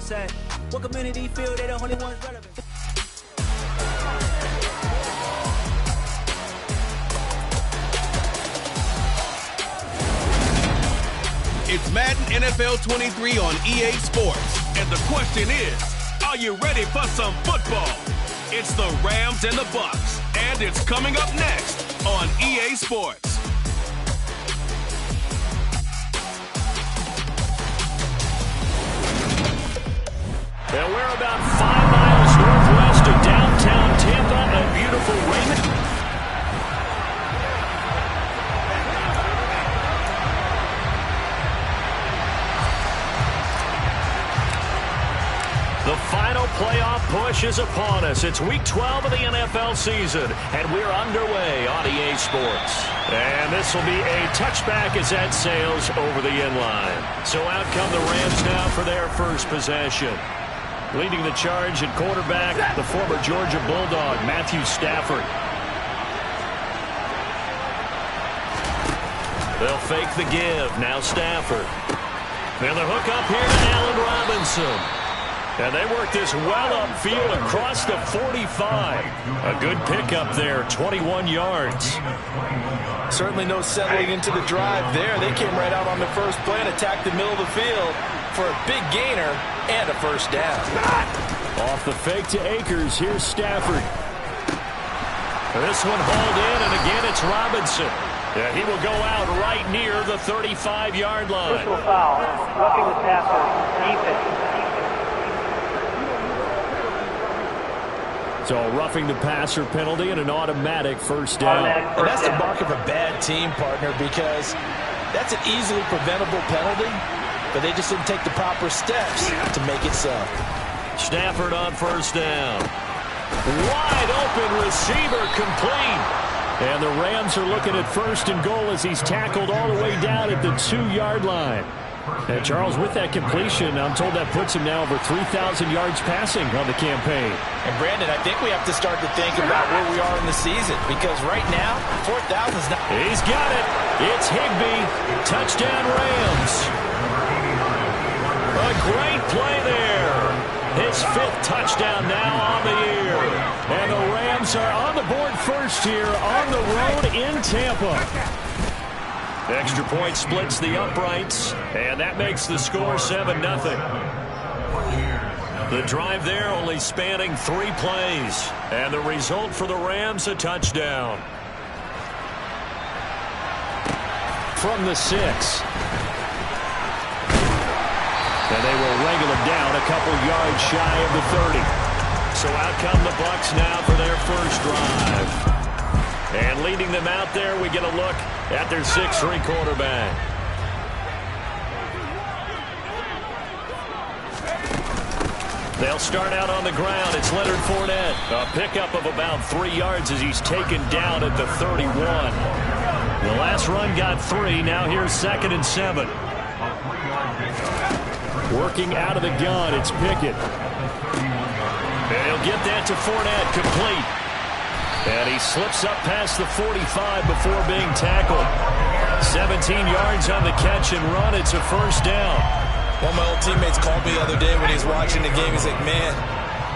say? What community feel they the only ones relevant? It's Madden NFL 23 on EA Sports. And the question is, are you ready for some football? It's the Rams and the Bucs. And it's coming up next on EA Sports. And we're about 5 miles northwest of downtown Tampa at beautiful Raymond. The final playoff push is upon us. It's week 12 of the NFL season, and we're underway on EA Sports. And this will be a touchback as that sails over the end line. So out come the Rams now for their first possession. Leading the charge at quarterback, the former Georgia Bulldog, Matthew Stafford. They'll fake the give. Now Stafford. And the hook up here to Allen Robinson. And they work this well upfield across the 45. A good pickup there, 21 yards. Certainly no settling into the drive there. They came right out on the first play and attacked the middle of the field for a big gainer and a first down. Off the fake to Akers, here's Stafford. This one hauled in, and again it's Robinson. Yeah, he will go out right near the 35-yard line. Personal foul, roughing the passer, defense. So roughing the passer penalty and an automatic first down. And that's the mark of a bad team, partner, because that's an easily preventable penalty, but they just didn't take the proper steps to make it so. Stafford on first down. Wide open receiver complete. And the Rams are looking at first and goal as he's tackled all the way down at the 2-yard line. And Charles, with that completion, I'm told that puts him now over 3,000 yards passing on the campaign. And Brandon, I think we have to start to think about where we are in the season, because right now, 4,000 is not. He's got it. It's Higbee. Touchdown Rams. A great play there. His 5th touchdown now on the year. And the Rams are on the board first here on the road in Tampa. Extra point splits the uprights, and that makes the score 7-0. The drive there only spanning 3 plays, and the result for the Rams, a touchdown. From the 6. And they will wrangle him down a couple yards shy of the 30. So out come the Bucs now for their first drive. And leading them out there, we get a look at their 6'3" quarterback. They'll start out on the ground. It's Leonard Fournette. A pickup of about 3 yards as he's taken down at the 31. The last run got 3. Now here's 2nd and 7. Working out of the gun, it's Pickett. And he'll get that to Fournette, complete. And he slips up past the 45 before being tackled. 17 yards on the catch and run. It's a first down. One of my old teammates called me the other day when he was watching the game. He's like, man,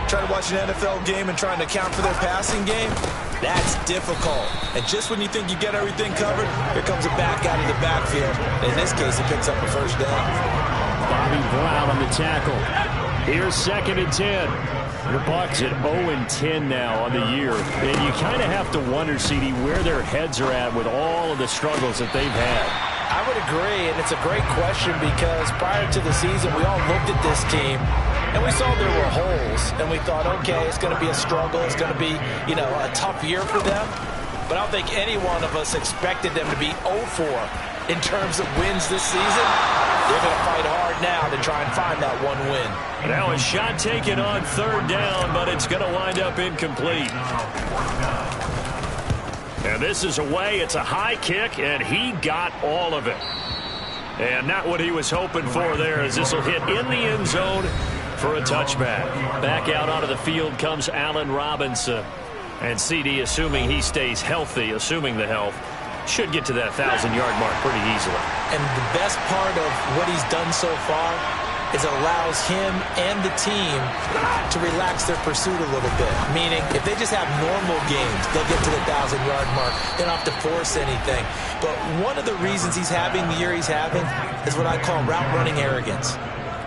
trying to watch an NFL game and trying to account for their passing game, that's difficult. And just when you think you get everything covered, here comes a back out of the backfield. In this case, he picks up a first down. Bobby Brown on the tackle. Here's 2nd and 10. The Bucs at 0-10 now on the year. And you kind of have to wonder, CD, where their heads are at with all of the struggles that they've had. I would agree, and it's a great question because prior to the season, we all looked at this team, and we saw there were holes, and we thought, okay, it's going to be a struggle. It's going to be, a tough year for them. But I don't think any one of us expected them to be 0-4 in terms of wins this season. They're going to fight hard now to try and find that one win. Now a shot taken on 3rd down, but it's going to wind up incomplete. And this is away. It's a high kick, and he got all of it. And not what he was hoping for there, as this will hit in the end zone for a touchback. Back out onto the field comes Allen Robinson. And CD, assuming he stays healthy, assuming the health, should get to that 1,000-yard mark pretty easily. And the best part of what he's done so far is it allows him and the team to relax their pursuit a little bit. Meaning, if they just have normal games, they'll get to the 1,000-yard mark. They don't have to force anything. But one of the reasons he's having the year he's having is what I call route-running arrogance.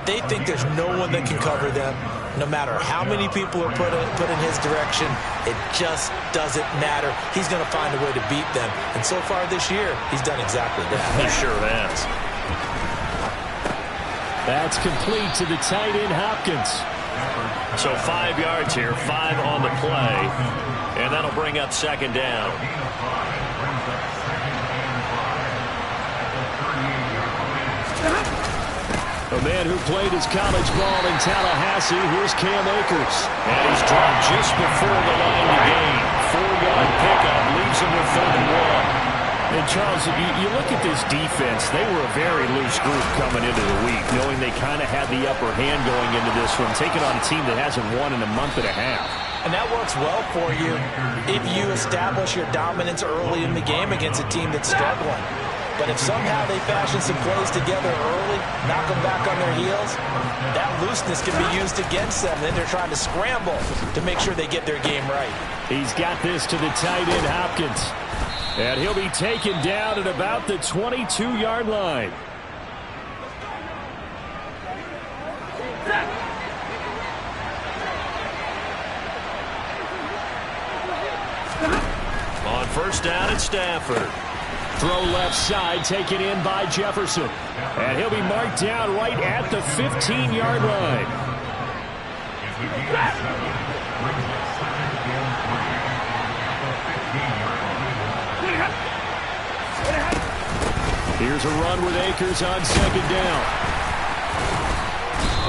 They think there's no one that can cover them. No matter how many people are put in his direction, it just doesn't matter. He's going to find a way to beat them. And so far this year, he's done exactly that. He sure has. That's complete to the tight end, Hopkins. So 5 yards here, 5 on the play. And that'll bring up second down. A man who played his college ball in Tallahassee, here's Cam Akers. And he's dropped just before the line to gain. 4-yard pickup leaves him with 3rd and 1. And Charles, you look at this defense, they were a very loose group coming into the week, knowing they kind of had the upper hand going into this one, taking on a team that hasn't won in a month and a half. And that works well for you if you establish your dominance early in the game against a team that's struggling. But if somehow they fashion some plays together early, knock them back on their heels, that looseness can be used against them. Then they're trying to scramble to make sure they get their game right. He's got this to the tight end, Hopkins. And he'll be taken down at about the 22-yard line. On first down, it's Stafford. Throw left side, taken in by Jefferson. And he'll be marked down right at the 15-yard line. Here's a run with Akers on second down.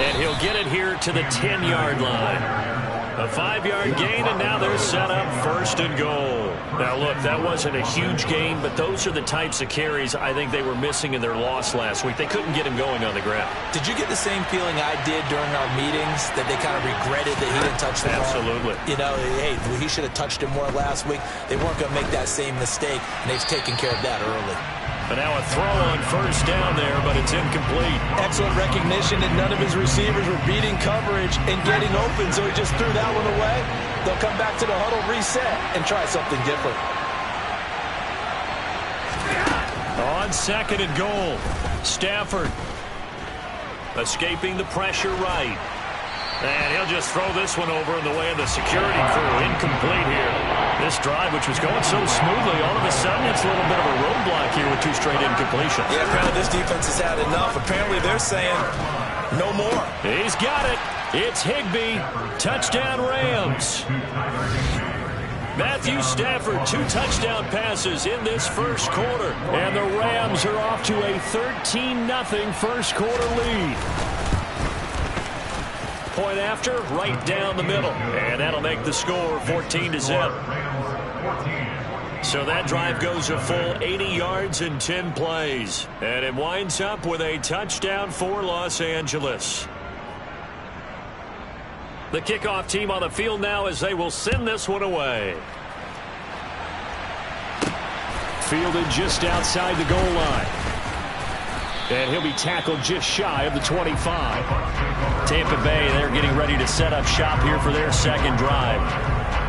And he'll get it here to the 10-yard line. A 5-yard gain, and now they're set up 1st and goal. Now, look, that wasn't a huge gain, but those are the types of carries I think they were missing in their loss last week. They couldn't get him going on the ground. Did you get the same feeling I did during our meetings, that they kind of regretted that he didn't touch the ball? Absolutely. You know, hey, he should have touched him more last week. They weren't going to make that same mistake, and they've taken care of that early. But now a throw on first down there, but it's incomplete. Excellent recognition that none of his receivers were beating coverage and getting open, so he just threw that one away. They'll come back to the huddle, reset, and try something different. On 2nd and goal, Stafford escaping the pressure right. And he'll just throw this one over in the way of the security crew. Incomplete here. This drive, which was going so smoothly, all of a sudden it's a little bit of a roadblock here with 2 straight incompletions. Yeah, apparently this defense has had enough. Apparently they're saying no more. He's got it. It's Higbee. Touchdown Rams. Matthew Stafford, 2 touchdown passes in this first quarter. And the Rams are off to a 13-0 first quarter lead. Point after, right down the middle. And that'll make the score 14-0. So that drive goes a full 80 yards in 10 plays. And it winds up with a touchdown for Los Angeles. The kickoff team on the field now as they will send this one away. Fielded just outside the goal line. And he'll be tackled just shy of the 25. Tampa Bay, they're getting ready to set up shop here for their second drive.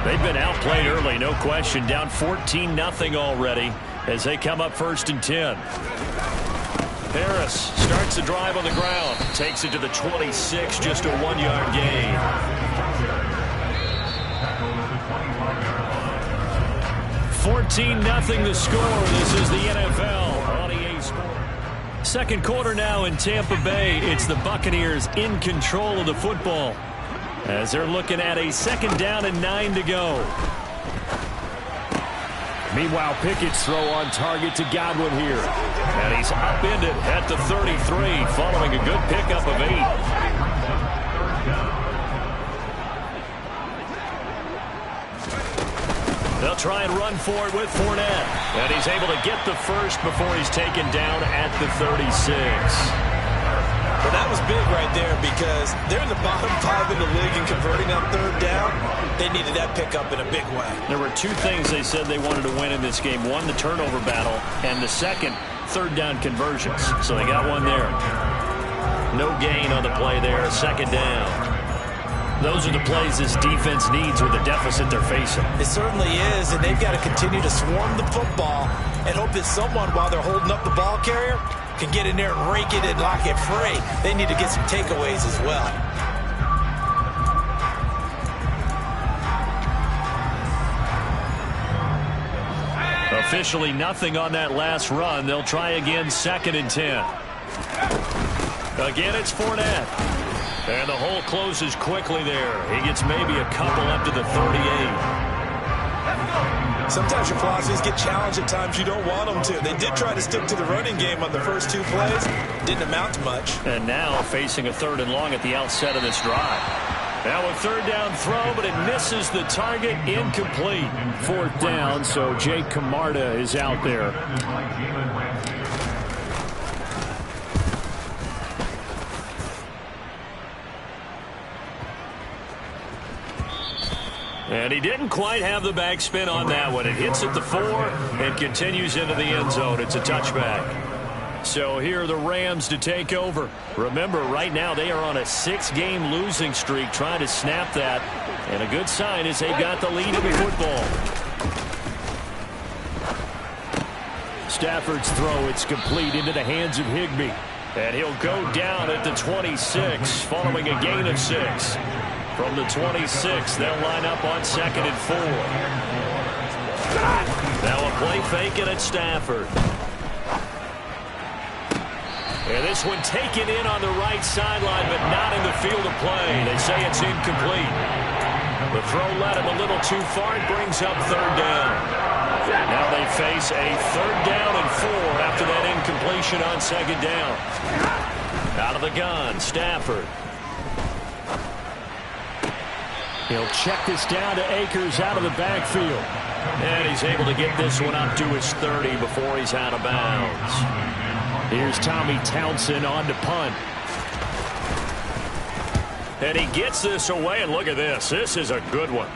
They've been outplayed early, no question. Down 14-0 already as they come up 1st and 10. Harris starts the drive on the ground. Takes it to the 26, just a 1-yard gain. $14-0 the score. This is the NFL on EA Sports. Second quarter now in Tampa Bay. It's the Buccaneers in control of the football as they're looking at a 2nd down and 9 to go. Meanwhile, Pickett's throw on target to Godwin here. And he's upended at the 33 following a good pickup of 8. They'll try and run for it with Fournette. And he's able to get the first before he's taken down at the 36. Well, that was big right there because they're in the bottom 5 in the league and converting on 3rd down. They needed that pickup in a big way. There were 2 things they said they wanted to win in this game. One, the turnover battle, and the second, 3rd down conversions. So they got one there. No gain on the play there, second down. Those are the plays this defense needs with the deficit they're facing. It certainly is, and they've got to continue to swarm the football and hope that someone, while they're holding up the ball carrier, can get in there and rake it and lock it free. They need to get some takeaways as well. Officially nothing on that last run. They'll try again, 2nd and 10. Again, it's Fournette. And the hole closes quickly there. He gets maybe a couple up to the 38. Sometimes your philosophies get challenged at times you don't want them to. They did try to stick to the running game on the first 2 plays. Didn't amount to much. And now facing a 3rd and long at the outset of this drive. Now a 3rd down throw, but it misses the target, incomplete. 4th down, so Jake Camarda is out there. And he didn't quite have the backspin on that one. It hits at the 4 and continues into the end zone. It's a touchback. So here are the Rams to take over. Remember, right now they are on a 6-game losing streak, trying to snap that. And a good sign is they've got the lead in the football. Stafford's throw, it's complete into the hands of Higbee. And he'll go down at the 26 following a gain of 6. From the 26, they'll line up on 2nd and 4. Now a play fake and it's Stafford. And this one taken in on the right sideline, but not in the field of play. They say it's incomplete. The throw led him a little too far. It brings up 3rd down. Now they face a 3rd down and 4 after that incompletion on 2nd down. Out of the gun, Stafford. He'll check this down to Akers out of the backfield. And he's able to get this one up to his 30 before he's out of bounds. Here's Tommy Townsend on to punt. And he gets this away, and look at this. This is a good one.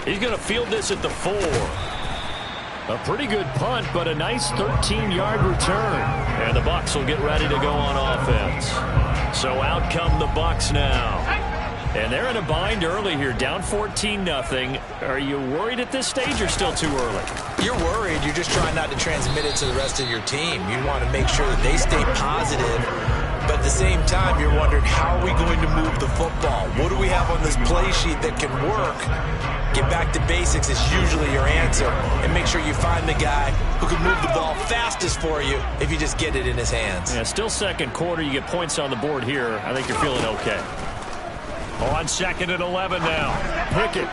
He's going to field this at the 4. A pretty good punt, but a nice 13-yard return. And the Bucs will get ready to go on offense. So out come the Bucs now. And they're in a bind early here, down 14-0. Are you worried at this stage or still too early? You're worried. You're just trying not to transmit it to the rest of your team. You want to make sure that they stay positive. But at the same time, you're wondering, how are we going to move the football? What do we have on this play sheet that can work? Get back to basics is usually your answer. And make sure you find the guy who can move the ball fastest for you if you just get it in his hands. Yeah, still 2nd quarter. You get points on the board here. I think you're feeling okay. On 2nd and 11 now. Pickett.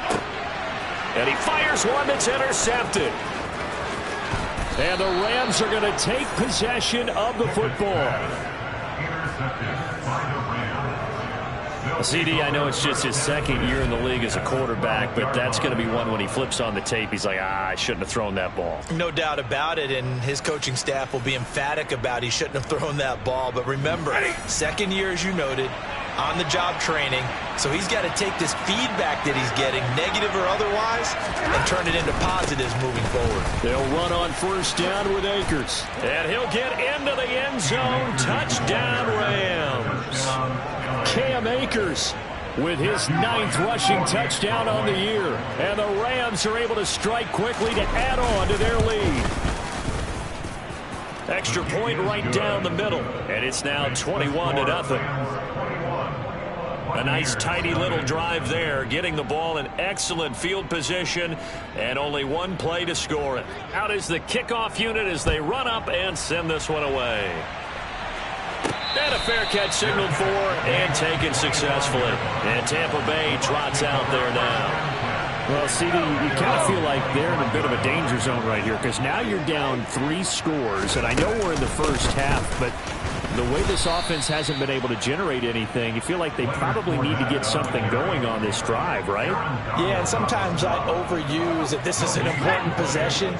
And he fires one that's intercepted. And the Rams are going to take possession of the football. CD, I know it's just his 2nd year in the league as a quarterback, but that's going to be one when he flips on the tape. He's like, I shouldn't have thrown that ball. No doubt about it, and his coaching staff will be emphatic about he shouldn't have thrown that ball. But remember, 2nd year, as you noted, on-the-job training. So he's got to take this feedback that he's getting, negative or otherwise, and turn it into positives moving forward. They'll run on 1st down with Akers. And he'll get into the end zone. Touchdown, Rams. Cam Akers with his 9th rushing touchdown on the year. And the Rams are able to strike quickly to add on to their lead. Extra point right down the middle. And it's now 21-0. A nice tidy little drive there, getting the ball in excellent field position, and only one play to score it. Out is the kickoff unit as they run up and send this one away. And a fair catch signaled for and taken successfully. And Tampa Bay trots out there now. Well, CD, you kind of feel like they're in a bit of a danger zone right here because now you're down 3 scores, and I know we're in the first half, but the way this offense hasn't been able to generate anything, you feel like they probably need to get something going on this drive, right? Yeah, and sometimes I overuse that this is an important possession,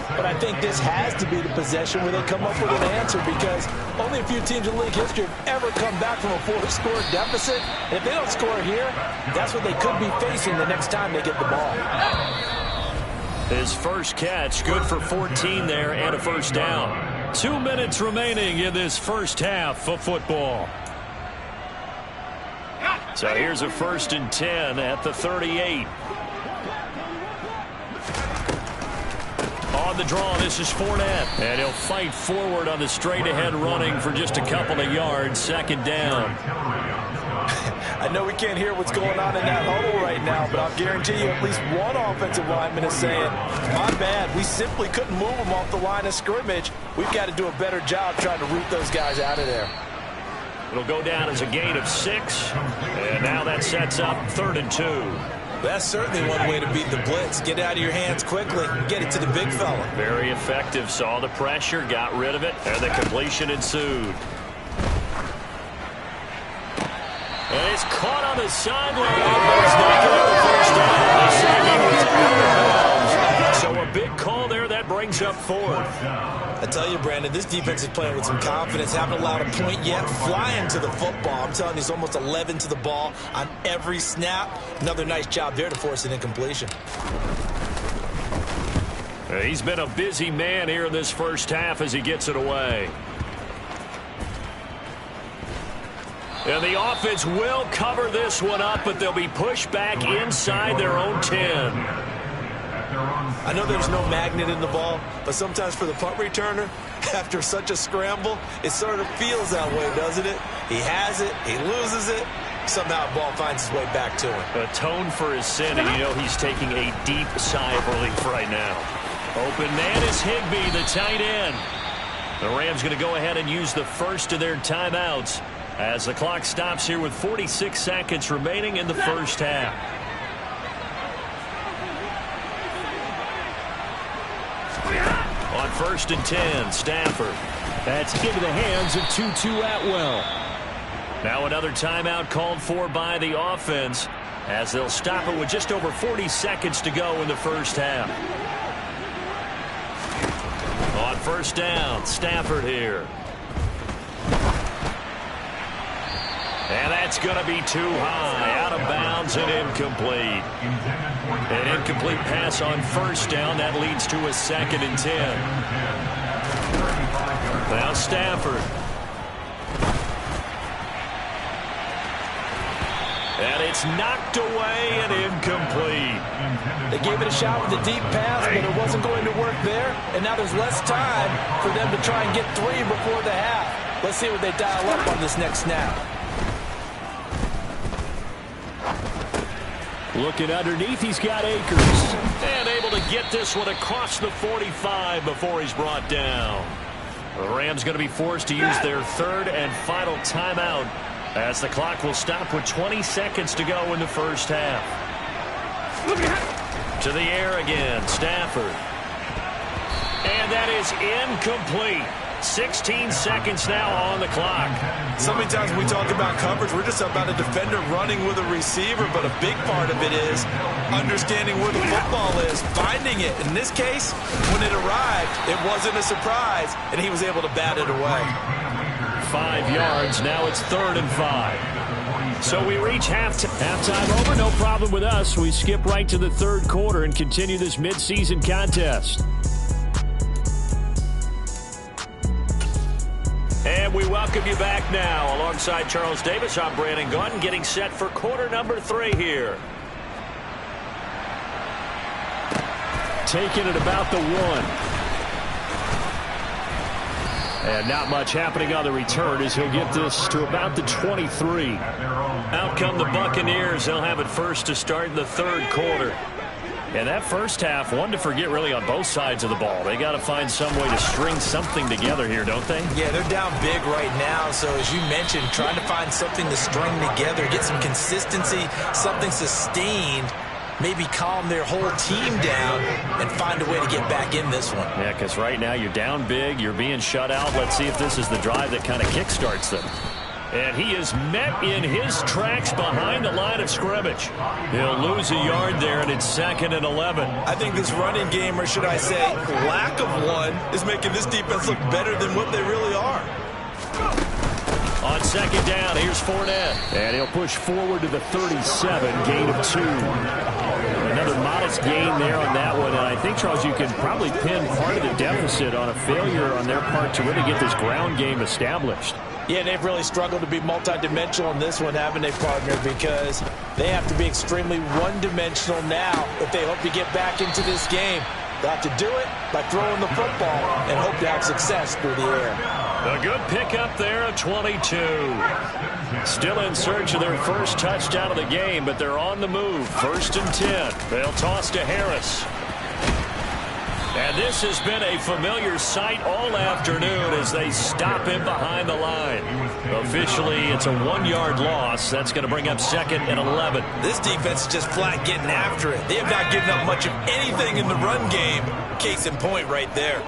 but I think this has to be the possession where they come up with an answer because only a few teams in league history have ever come back from a 4-score deficit. And if they don't score here, that's what they could be facing the next time they get the ball. His first catch, good for 14 there and a 1st down. 2 minutes remaining in this first half of football. So here's a 1st and 10 at the 38. On the draw, this is Fournette. And he'll fight forward on the straight-ahead running for just a couple of yards. 2nd down. I know we can't hear what's going on in that huddle right now, but I'll guarantee you at least one offensive lineman is saying, my bad, we simply couldn't move them off the line of scrimmage. We've got to do a better job trying to root those guys out of there. It'll go down as a gain of 6. And now that sets up 3rd and 2. That's certainly one way to beat the blitz. Get it out of your hands quickly and get it to the big fella. Very effective. Saw the pressure, got rid of it, and the completion ensued. And it's caught on the sideline. So a big call there. That brings up 4th. I tell you, Brandon, this defense is playing with some confidence. Haven't allowed a point yet. Flying to the football. I'm telling you, it's almost 11 to the ball on every snap. Another nice job there to force an incompletion. He's been a busy man here in this first half as he gets it away. And the offense will cover this one up, but they'll be pushed back inside their own 10. I know there's no magnet in the ball, but sometimes for the punt returner, after such a scramble, it sort of feels that way, doesn't it? He has it, he loses it, somehow the ball finds its way back to him. Atone for his sin, and you know he's taking a deep sigh of relief right now. Open man is Higbee, the tight end. The Rams going to go ahead and use the first of their timeouts as the clock stops here with 46 seconds remaining in the first half. On 1st and 10, Stafford. That's into the hands of Tutu Atwell. Now another timeout called for by the offense as they'll stop it with just over 40 seconds to go in the first half. On 1st down, Stafford here. And that's going to be too high, out of bounds and incomplete. An incomplete pass on 1st down. That leads to a 2nd and 10. Now Stafford. And it's knocked away and incomplete. They gave it a shot with a deep pass, but it wasn't going to work there. And now there's less time for them to try and get 3 before the half. Let's see what they dial up on this next snap. Looking underneath, he's got Akers. And able to get this one across the 45 before he's brought down. The Rams going to be forced to use their 3rd and final timeout as the clock will stop with 20 seconds to go in the first half. To the air again, Stafford. And that is incomplete. 16 seconds now on the clock. So many times when we talk about coverage, we're just about a defender running with a receiver, but a big part of it is understanding where the football is, finding it. In this case, when it arrived, it wasn't a surprise, and he was able to bat it away. 5 yards. Now it's 3rd and 5. So we reach halftime over. No problem with us. We skip right to the 3rd quarter and continue this midseason contest. And we welcome you back now. Alongside Charles Davis, I'm Brandon Gunn, getting set for quarter number 3 here. Taking it about the 1. And not much happening on the return as he'll get this to about the 23. Out come the Buccaneers. They'll have it first to start in the 3rd quarter. And that first half, one to forget really on both sides of the ball. They got to find some way to string something together here, don't they? Yeah, they're down big right now. So as you mentioned, trying to find something to string together, get some consistency, something sustained, maybe calm their whole team down and find a way to get back in this one. Yeah, because right now you're down big, you're being shut out. Let's see if this is the drive that kind of kickstarts them. And he is met in his tracks behind the line of scrimmage. He'll lose a yard there, and it's 2nd and 11. I think this running game, or should I say lack of one, is making this defense look better than what they really are. On second down. Here's Fournette. And he'll push forward to the 37, gain of 2. Another modest gain there on that one. And I think, Charles, you can probably pin part of the deficit on a failure on their part to really get this ground game established. Yeah, they've really struggled to be multidimensional in this one, haven't they, partner? Because they have to be extremely one-dimensional now if they hope to get back into this game. They'll have to do it by throwing the football and hope to have success through the air. A good pickup there at 22. Still in search of their first touchdown of the game, but they're on the move. 1st and 10. They'll toss to Harris. And this has been a familiar sight all afternoon as they stop him behind the line. Officially, it's a 1-yard loss. That's going to bring up 2nd and 11. This defense is just flat getting after it. They have not given up much of anything in the run game. Case in point right there.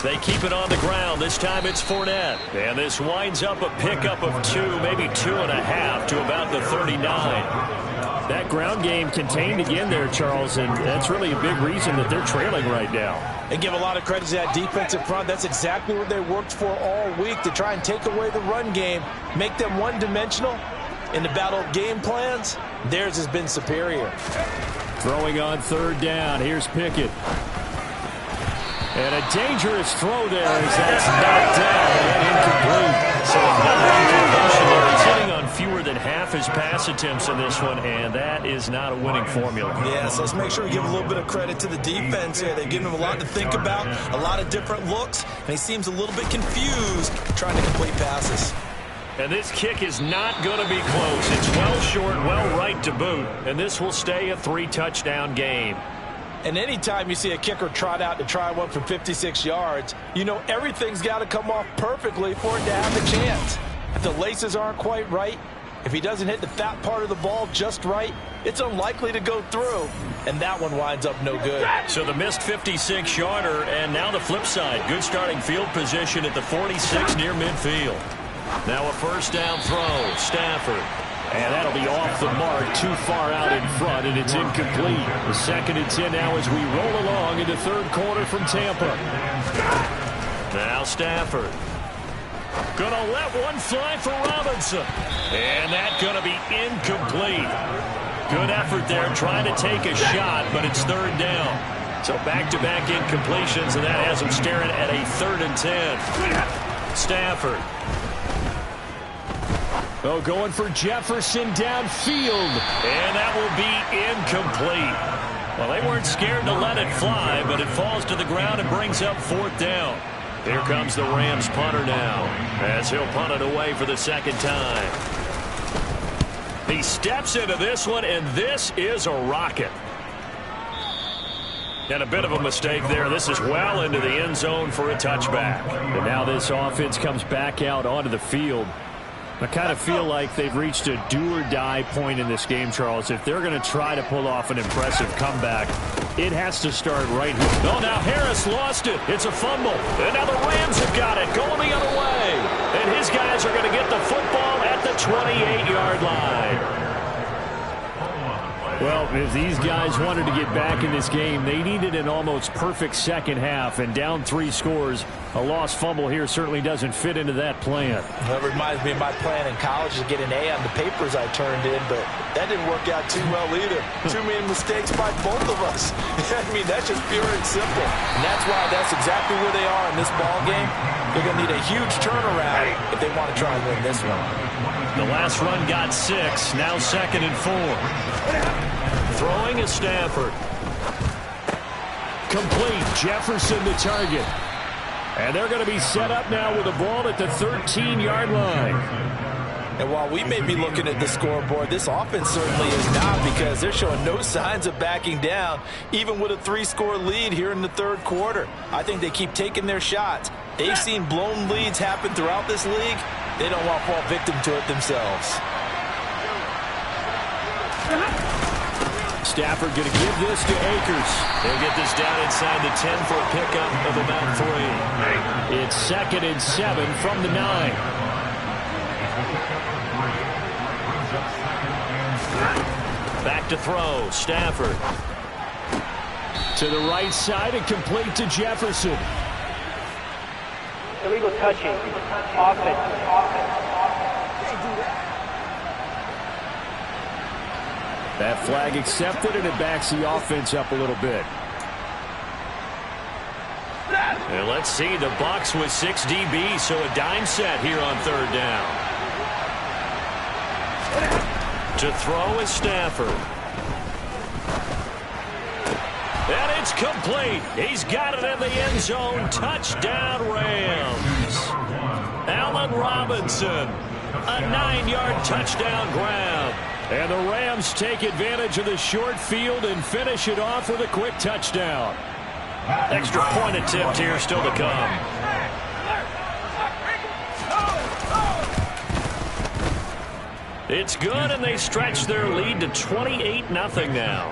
They keep it on the ground. This time it's Fournette. And this winds up a pickup of 2, maybe 2.5 to about the 39. That ground game contained again there, Charles, and that's really a big reason that they're trailing right now. And give a lot of credit to that defensive front. That's exactly what they worked for all week, to try and take away the run game, make them one-dimensional. In the battle of game plans, theirs has been superior. Throwing on 3rd down. Here's Pickett. And a dangerous throw there as that's knocked down and incomplete. So another incompletion there. He's hitting on fewer than half his pass attempts in this one, and that is not a winning formula. Yeah, so let's make sure we give a little bit of credit to the defense here. They give him a lot to think about, a lot of different looks, and he seems a little bit confused trying to complete passes. And this kick is not going to be close. It's well short, well right to boot, and this will stay a 3-touchdown game. And anytime you see a kicker trot out to try one from 56 yards, you know everything's got to come off perfectly for it to have a chance. If the laces aren't quite right, if he doesn't hit the fat part of the ball just right, it's unlikely to go through. And that one winds up no good. So the missed 56-yarder, and now the flip side. Good starting field position at the 46 near midfield. Now a 1st down throw. Stafford. And that'll be off the mark, too far out in front, and it's incomplete. The 2nd and 10 now as we roll along in the 3rd quarter from Tampa. Now Stafford. Gonna let one fly for Robinson. And that's gonna be incomplete. Good effort there, trying to take a shot, but it's 3rd down. So back-to-back incompletions, and that has him staring at a 3rd and 10. Stafford. Oh, going for Jefferson downfield. And that will be incomplete. Well, they weren't scared to let it fly, but it falls to the ground and brings up 4th down. Here comes the Rams punter now, as he'll punt it away for the 2nd time. He steps into this one, and this is a rocket. And a bit of a mistake there. This is well into the end zone for a touchback. And now this offense comes back out onto the field. I kind of feel like they've reached a do-or-die point in this game, Charles. If they're going to try to pull off an impressive comeback, it has to start right here. Oh, now Harris lost it. It's a fumble. And now the Rams have got it, going the other way. And his guys are going to get the football at the 28-yard line. Well, if these guys wanted to get back in this game, they needed an almost perfect second half, and down 3 scores. A lost fumble here certainly doesn't fit into that plan. That reminds me of my plan in college to get an A on the papers I turned in, but that didn't work out too well either. Too many mistakes by both of us. I mean, that's just pure and simple. And that's why that's exactly where they are in this ball game. They're going to need a huge turnaround if they want to try and win this one. The last run got 6. Now 2nd and 4. Throwing is Stafford. Complete. Jefferson the target. And they're going to be set up now with the ball at the 13-yard line. And while we may be looking at the scoreboard, this offense certainly is not, because they're showing no signs of backing down, even with a 3-score lead here in the 3rd quarter. I think they keep taking their shots. They've seen blown leads happen throughout this league. They don't want to fall victim to it themselves. Stafford going to give this to Akers. They'll get this down inside the 10 for a pickup of about 3. It's 2nd and 7 from the 9. Back to throw. Stafford. To the right side and complete to Jefferson. illegal touching. Offense. That flag accepted, and it backs the offense up a little bit. And let's see, the Bucs with 6 DBs, so a dime set here on third down. To throw is Stafford. And it's complete. He's got it in the end zone. Touchdown, Rams. Allen Robinson, a 9-yard touchdown grab. And the Rams take advantage of the short field and finish it off with a quick touchdown. Extra point attempt here still to come. It's good, and they stretch their lead to 28-0 now.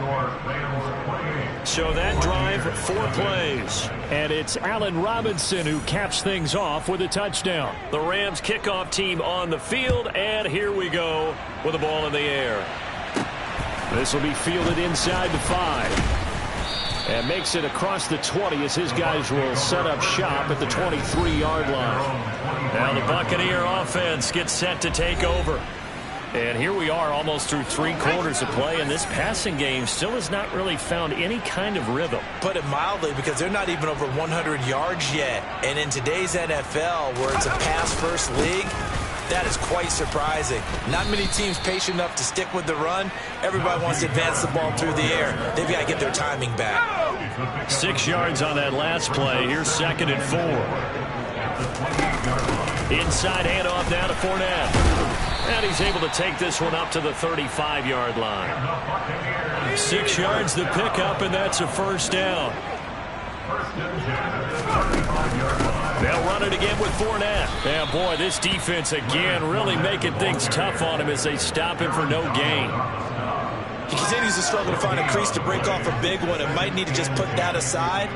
So that drive, 4 plays. And it's Allen Robinson who caps things off with a touchdown. The Rams kickoff team on the field, and here we go with the ball in the air. This will be fielded inside the 5. And makes it across the 20 as his guys will set up shop at the 23-yard line. Now the Buccaneer offense gets set to take over. And here we are almost through 3 quarters of play, and this passing game still has not really found any kind of rhythm. Put it mildly, because they're not even over 100 yards yet. And in today's NFL, where it's a pass-first league, that is quite surprising. Not many teams patient enough to stick with the run. Everybody wants to advance the ball through the air. They've got to get their timing back. 6 yards on that last play. Here's 2nd and 4. Inside handoff down to Fournette. And he's able to take this one up to the 35-yard line. 6 yards the pickup, and that's a first down. They'll run it again with Fournette. And boy, this defense again really making things tough on him as they stop him for no gain. He continues to struggle to find a crease to break off a big one, and might need to just put that aside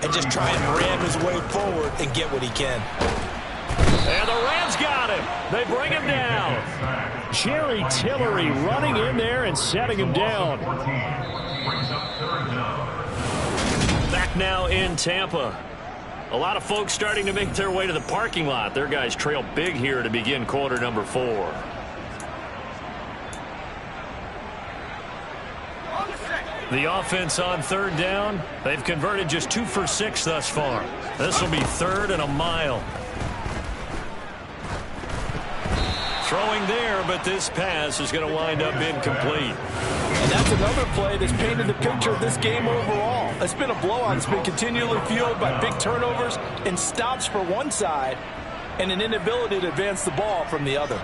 and just try and ram his way forward and get what he can. And the Rams got him. They bring him down. Jerry Tillery running in there and setting him down. Back now in Tampa. A lot of folks starting to make their way to the parking lot. Their guys trail big here to begin quarter number 4. The offense on third down. They've converted just 2 for 6 thus far. This will be 3rd and a mile. Throwing there, but this pass is going to wind up incomplete. And that's another play that's painted the picture of this game overall. It's been a blowout. It's been continually fueled by big turnovers and stops for one side and an inability to advance the ball from the other.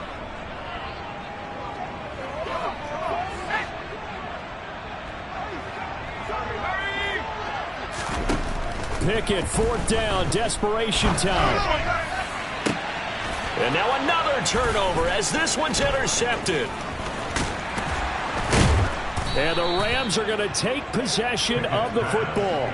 Pickett, 4th down, desperation time. And now another turnover as this one's intercepted. And the Rams are going to take possession of the football.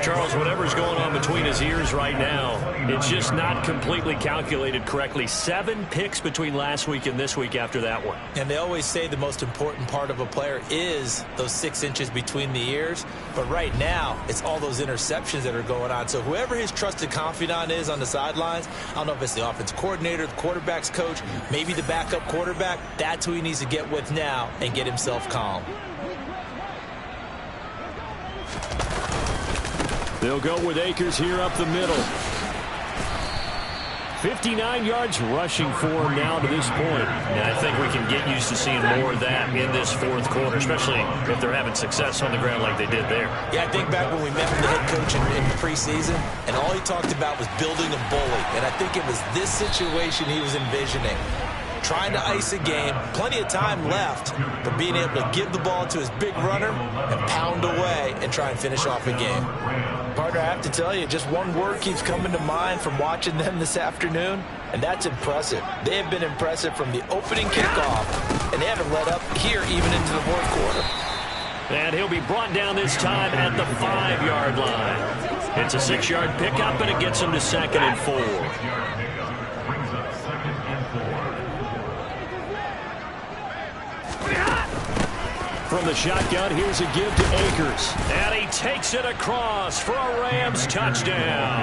Charles, whatever's going on between his ears right now, it's just not completely calculated correctly. 7 picks between last week and this week after that one. And they always say the most important part of a player is those 6 inches between the ears. But right now, it's all those interceptions that are going on. So whoever his trusted confidant is on the sidelines, I don't know if it's the offense coordinator, the quarterback's coach, maybe the backup quarterback, that's who he needs to get with now and get himself calm. They'll go with Akers here up the middle. 59 yards rushing for him now to this point. And I think we can get used to seeing more of that in this 4th quarter, especially if they're having success on the ground like they did there. Yeah, I think back when we met with the head coach in preseason, and all he talked about was building a bully. And I think it was this situation he was envisioning. Trying to ice a game, plenty of time left, but being able to give the ball to his big runner and pound away and try and finish off a game. Partner, I have to tell you, just one word keeps coming to mind from watching them this afternoon, and that's impressive. They have been impressive from the opening kickoff, and they haven't let up here even into the 4th quarter. And he'll be brought down this time at the 5-yard line. It's a 6-yard pickup, and it gets him to 2nd and 4. From the shotgun, here's a give to Akers. And he takes it across for a Rams touchdown.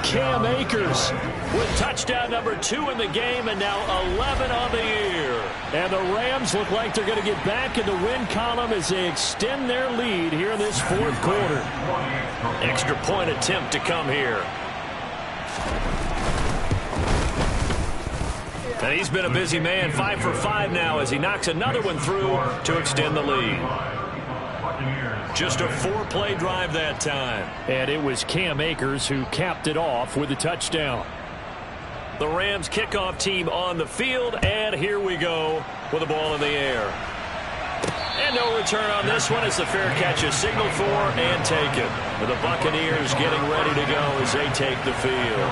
Cam Akers with touchdown number 2 in the game, and now 11 on the year. And the Rams look like they're going to get back in the win column as they extend their lead here in this fourth quarter. Extra point attempt to come here. And he's been a busy man, 5 for 5 now as he knocks another one through to extend the lead. Just a 4-play drive that time. And it was Cam Akers who capped it off with a touchdown. The Rams kickoff team on the field, and here we go with the ball in the air. And no return on this one as the fair catch is signaled for and taken. The Buccaneers getting ready to go as they take the field.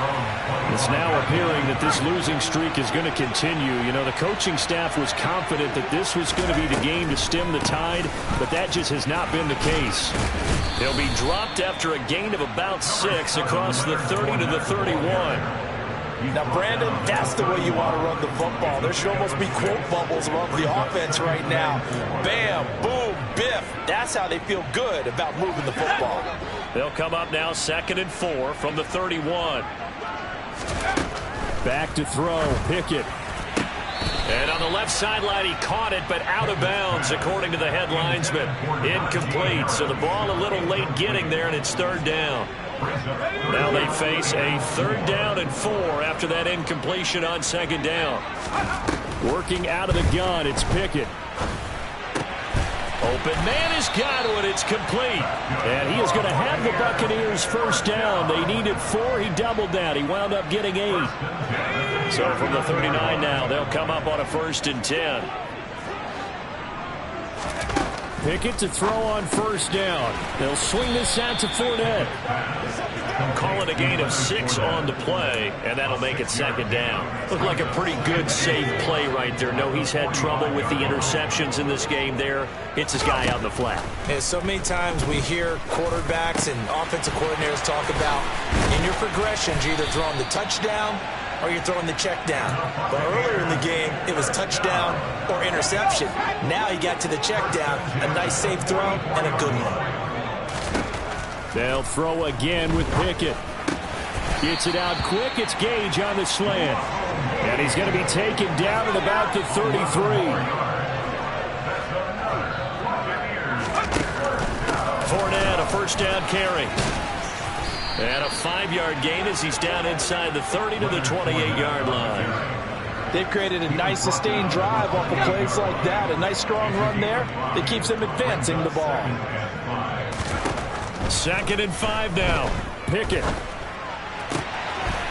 It's now appearing that this losing streak is going to continue. You know, the coaching staff was confident that this was going to be the game to stem the tide, but that just has not been the case. They'll be dropped after a gain of about 6 across the 30 to the 31. Now, Brandon, that's the way you want to run the football. There should almost be quote bubbles above the offense right now. Bam, boom, biff. That's how they feel good about moving the football. They'll come up now 2nd and 4 from the 31. Back to throw, Pickett. And on the left sideline, he caught it, but out of bounds, according to the head linesman. Incomplete, so the ball a little late getting there, and it's 3rd down. Now they face a 3rd down and 4 after that incompletion on 2nd down. Working out of the gun, it's Pickett. Open man has got it. It's complete. And he is going to have the Buccaneers 1st down. They needed 4. He doubled that. He wound up getting 8. So from the 39 now, they'll come up on a 1st and 10. Pickett to throw on 1st down. They'll swing this out to Fournette. Call it a gain of 6 on the play, and that'll make it 2nd down. Looked like a pretty good safe play right there. No, he's had trouble with the interceptions in this game there. Hits his guy out in the flat. And so many times we hear quarterbacks and offensive coordinators talk about in your progressions, you're either throwing the touchdown or you're throwing the check down. But earlier in the game, it was touchdown or interception. Now he got to the check down, a nice safe throw and a good one. They'll throw again with Pickett. Gets it out quick. It's Gage on the slant. And he's going to be taken down at about the 33. Fournette, a 1st down carry. And a 5-yard gain as he's down inside the 30 to the 28-yard line. They've created a nice sustained drive off of plays like that. A nice strong run there that keeps them advancing the ball. 2nd and 5 now. Pickett.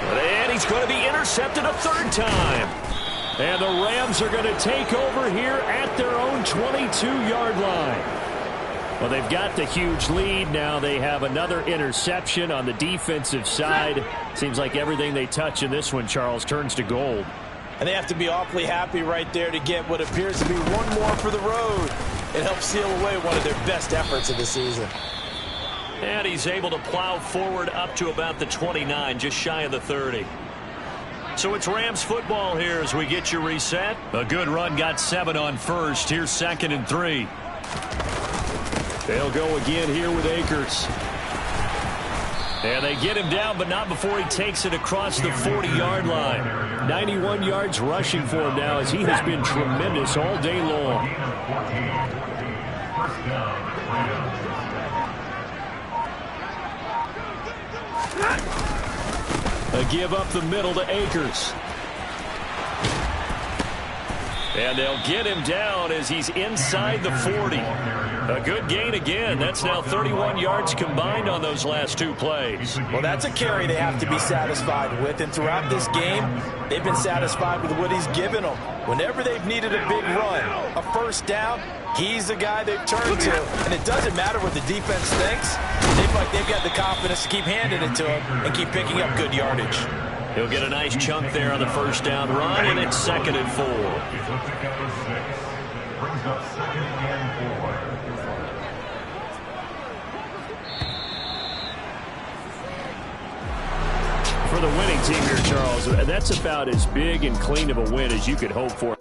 And he's going to be intercepted a 3rd time. And the Rams are going to take over here at their own 22-yard line. Well, they've got the huge lead. Now they have another interception on the defensive side. Seems like everything they touch in this one, Charles, turns to gold. And they have to be awfully happy right there to get what appears to be one more for the road. It helps seal away one of their best efforts of the season. And he's able to plow forward up to about the 29, just shy of the 30. So it's Rams football here as we get you reset. A good run, got 7 on 1st. Here's 2nd and 3. They'll go again here with Akers. And they get him down, but not before he takes it across the 40-yard line. 91 yards rushing for him now as he has been tremendous all day long. A give up the middle to Akers. And they'll get him down as he's inside the 40. A good gain again. That's now 31 yards combined on those last 2 plays. Well, that's a carry they have to be satisfied with. And throughout this game, they've been satisfied with what he's given them. Whenever they've needed a big run, a 1st down, he's the guy they've turned to. And it doesn't matter what the defense thinks. They feel like they've got the confidence to keep handing it to him and keep picking up good yardage. He'll get a nice chunk there on the 1st down run, and it's 2nd and 4. For the winning team here, Charles, that's about as big and clean of a win as you could hope for.